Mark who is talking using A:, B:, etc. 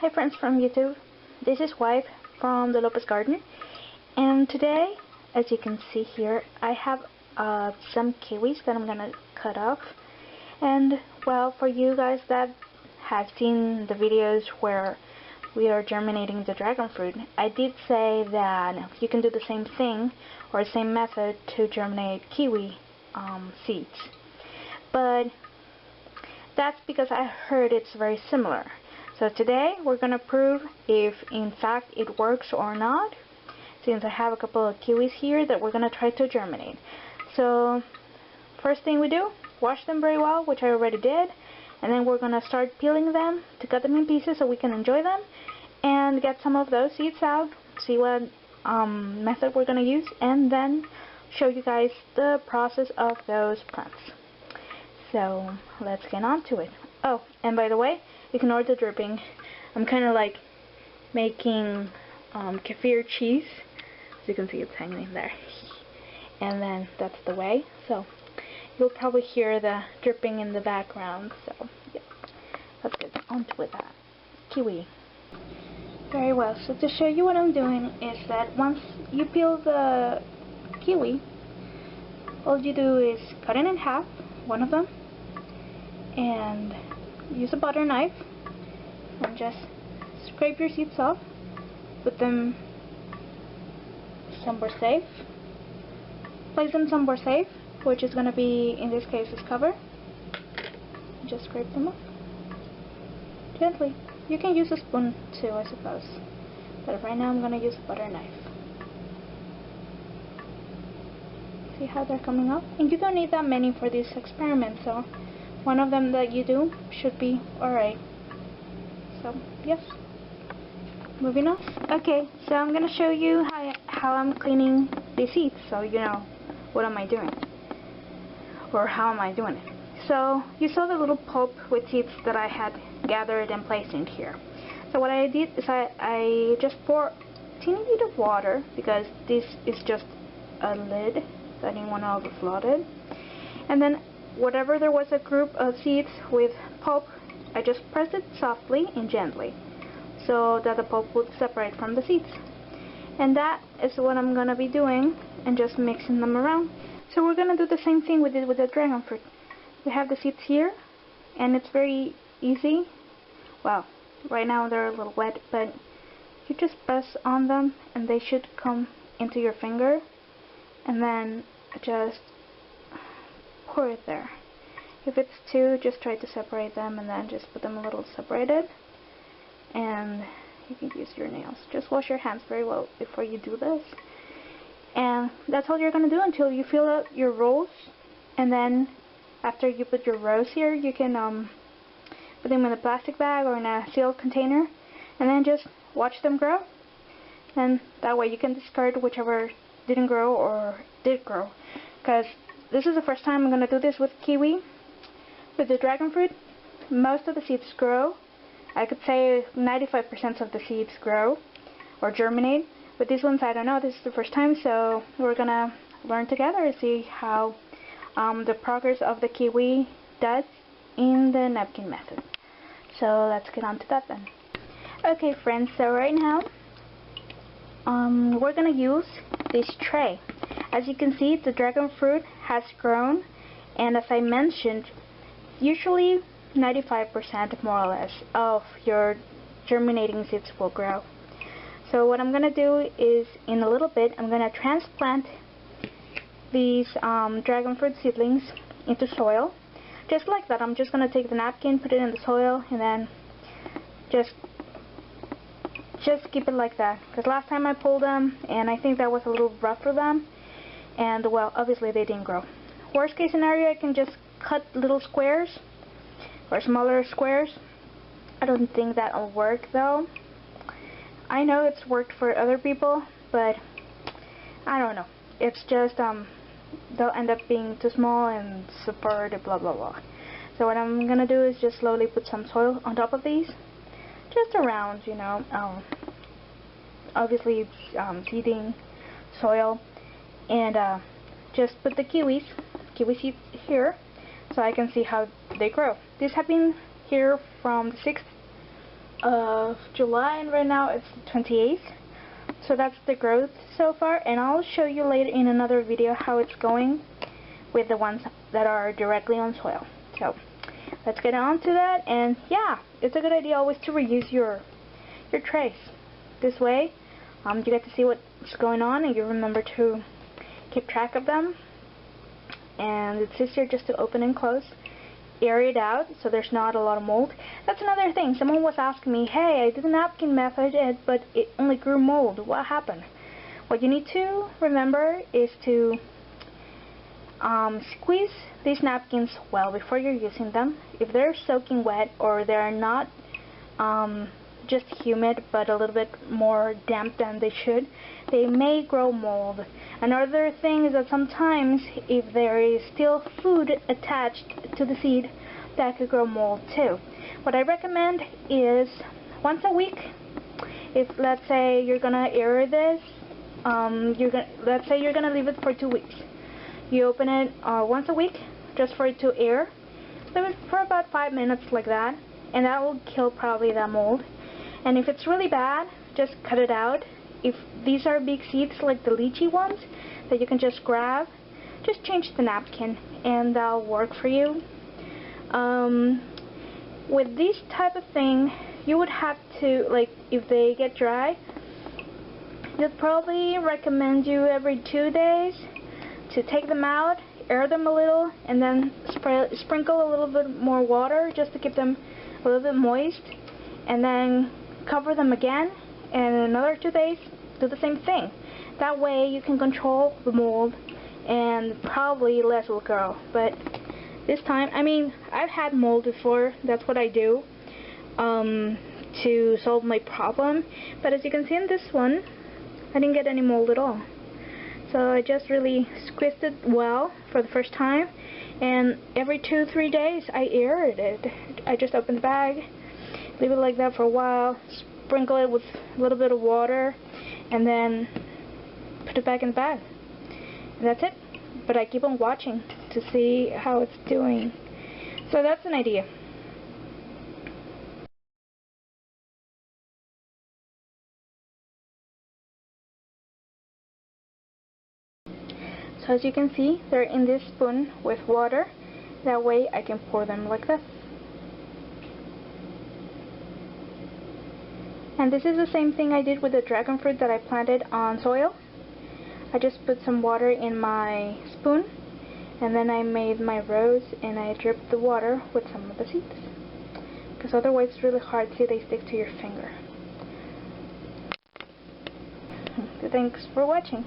A: Hi friends from YouTube, this is Wife from the Lopez Garden, and today, as you can see here, I have some kiwis that I'm gonna cut off. And well, for you guys that have seen the videos where we are germinating the dragon fruit, I did say that you can do the same thing or the same method to germinate kiwi seeds, but that's because I heard it's very similar. So today we're going to prove if in fact it works or not, since I have a couple of kiwis here that we're going to try to germinate. So first thing we do, wash them very well, which I already did, and then we're going to start peeling them to cut them in pieces so we can enjoy them and get some of those seeds out, see what method we're going to use, and then show you guys the process of those plants. So let's get on to it. Oh, and by the way, ignore the dripping. I'm kind of like making kefir cheese. As you can see, it's hanging there. And then that's the way. So you'll probably hear the dripping in the background. So yeah, let's get on with that. Kiwi. Very well. So to show you what I'm doing is that once you peel the kiwi, all you do is cut it in half, one of them, and use a butter knife and just scrape your seeds off, put them somewhere safe, place them somewhere safe, which is going to be, in this case, this cover. Just scrape them off gently. You can use a spoon too, I suppose, but right now I'm going to use a butter knife. See how they're coming up? And you don't need that many for this experiment, so one of them that you do should be alright. So, yes. Moving on. Okay, so I'm going to show you how I'm cleaning the seeds, so you know what am I doing, or how am I doing it. So, you saw the little pulp with seeds that I had gathered and placed in here. So what I did is I just pour a teeny bit of water, because this is just a lid, so I didn't want to overflow it. And then whatever there was a group of seeds with pulp, I just pressed it softly and gently so that the pulp would separate from the seeds. And that is what I'm going to be doing, and just mixing them around. So we're going to do the same thing we did with the dragon fruit. We have the seeds here, and it's very easy. Well, right now they're a little wet, but you just press on them and they should come into your finger, and then just pour it there. If it's two, just try to separate them and then just put them a little separated, and you can use your nails. Just wash your hands very well before you do this, and that's all you're going to do until you fill out your rolls. And then after you put your rows here, you can put them in a plastic bag or in a sealed container, and then just watch them grow, and that way you can discard whichever didn't grow or did grow. Because this is the first time I'm going to do this with kiwi. With the dragon fruit, most of the seeds grow. I could say 95% of the seeds grow or germinate. But these ones, I don't know. This is the first time, so we're going to learn together and see how the progress of the kiwi does in the napkin method. So let's get on to that then. Okay friends, so right now we're going to use this tray. As you can see, the dragon fruit has grown, and as I mentioned, usually 95% more or less of your germinating seeds will grow. So what I'm going to do is, in a little bit, I'm going to transplant these dragon fruit seedlings into soil. Just like that. I'm just going to take the napkin, put it in the soil, and then just keep it like that. Because last time I pulled them, and I think that was a little rough for them, and well, obviously they didn't grow. Worst case scenario, I can just cut little squares or smaller squares. I don't think that'll work though. I know it's worked for other people, but I don't know. It's just they'll end up being too small and super blah blah blah. So what I'm gonna do is just slowly put some soil on top of these, just around, you know, obviously seeding soil, and just put the kiwi seeds here so I can see how they grow. This has been here from the 6th of July, and right now it's the 28th. So that's the growth so far, and I'll show you later in another video how it's going with the ones that are directly on soil. So let's get on to that. And yeah, it's a good idea always to reuse your trays. This way you get to see what's going on, and you remember to keep track of them. And it's easier just to open and close, air it out so there's not a lot of mold. That's another thing. Someone was asking me, hey, I did the napkin method but it only grew mold. What happened? What you need to remember is to squeeze these napkins well before you're using them. If they're soaking wet or they're not just humid but a little bit more damp than they should, they may grow mold. Another thing is that sometimes if there is still food attached to the seed, that could grow mold too. What I recommend is once a week. If let's say you're gonna air this, let's say you're gonna leave it for 2 weeks. You open it once a week just for it to air. Leave it for about 5 minutes like that, and that will kill probably that mold. And if it's really bad, just cut it out. If these are big seeds like the lychee ones that you can just grab, just change the napkin and that'll work for you. With this type of thing, you would have to, like, if they get dry, you'd probably recommend you every 2 days to take them out, air them a little, and then sprinkle a little bit more water just to keep them a little bit moist, and then cover them again, and in another 2 days do the same thing. That way you can control the mold and probably less will grow. But this time, I mean, I've had mold before. That's what I do to solve my problem, but as you can see in this one, I didn't get any mold at all. So I just really squeezed it well for the first time, and every 2-3 days I aired it. I just open the bag, leave it like that for a while, sprinkle it with a little bit of water, and then put it back in the bag. And that's it. But I keep on watching to see how it's doing. So that's an idea. So as you can see, they're in this spoon with water. That way I can pour them like this. And this is the same thing I did with the dragon fruit that I planted on soil. I just put some water in my spoon, and then I made my rows and I dripped the water with some of the seeds. Because otherwise it's really hard. See, they stick to your finger. Thanks for watching.